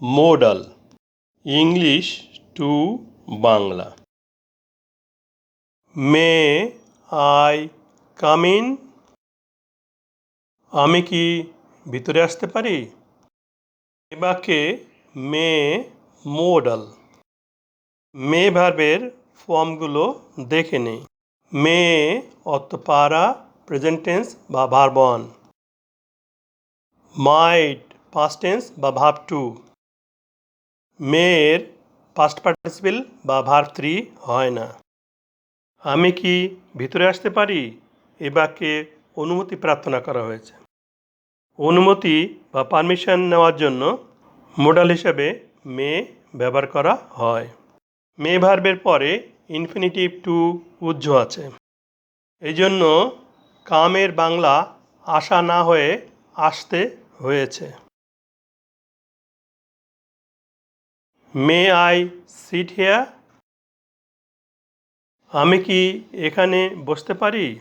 Modal English to Bangla. May I come in? আমি কি ভিতরে আসতে পারি? এ বাক্যে মে মডাল। মে ভার্বের ফর্মগুলো দেখে নেই। মে অর্থ পারা, প্রেজেন্ট টেন্স বা ভার্ব ওয়ান। মাইট পাস্ট টেন্স বা ভার্ব টু। মেয়ের পাস্ট পার্টিসিপেল বা ভার্ব থ্রি হয় না। আমি কি ভিতরে আসতে পারি? এ বাক্যে অনুমতি প্রার্থনা করা হয়েছে। অনুমতি বা পারমিশন নেওয়ার জন্য মোডাল হিসেবে মে ব্যবহার করা হয়। মে ভার্বের পরে ইনফিনিটিভ টু উজ্জ আছে। এই জন্য কামের বাংলা আসা না হয়ে আসতে হয়েছে। May I sit here? আমি কি এখানে বসতে পারি?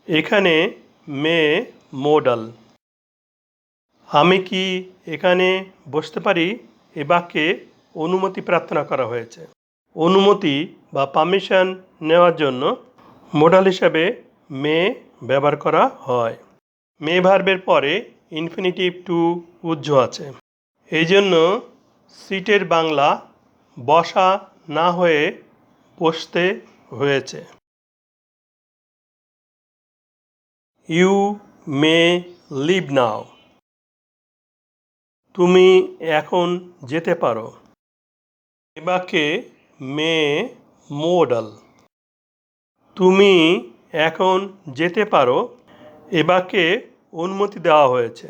এখানে মে মডাল। আমি কি এখানে বসতে পারি? এ বাক্যে অনুমতি প্রার্থনা করা হয়েছে। অনুমতি বা পারমিশন নেওয়ার জন্য মোডাল হিসাবে মে ব্যবহার করা হয়। মে ভার্বের পরে ইনফিনিটিভ টু উজ্জ আছে। এই জন্য সিটের বাংলা বসা না হয়ে বসতে হয়েছে। ইউ মে লিভ নাও। তুমি এখন যেতে পারো। এ বাক্যে মে মডাল। তুমি এখন যেতে পারো এ বাক্যে অনুমতি দেওয়া হয়েছে।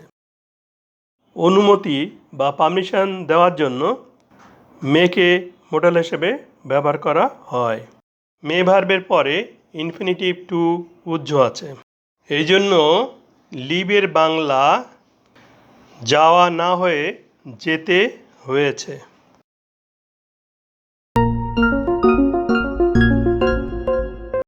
অনুমতি বা পারমিশন দেওয়ার জন্য মেকে মডাল হিসেবে ব্যবহার করা হয়। মে ভার্বের পরে ইনফিনিটিভ টু উজ্জ আছে। এই জন্য লিভের বাংলা যাওয়া না হয়ে যেতে হয়েছে।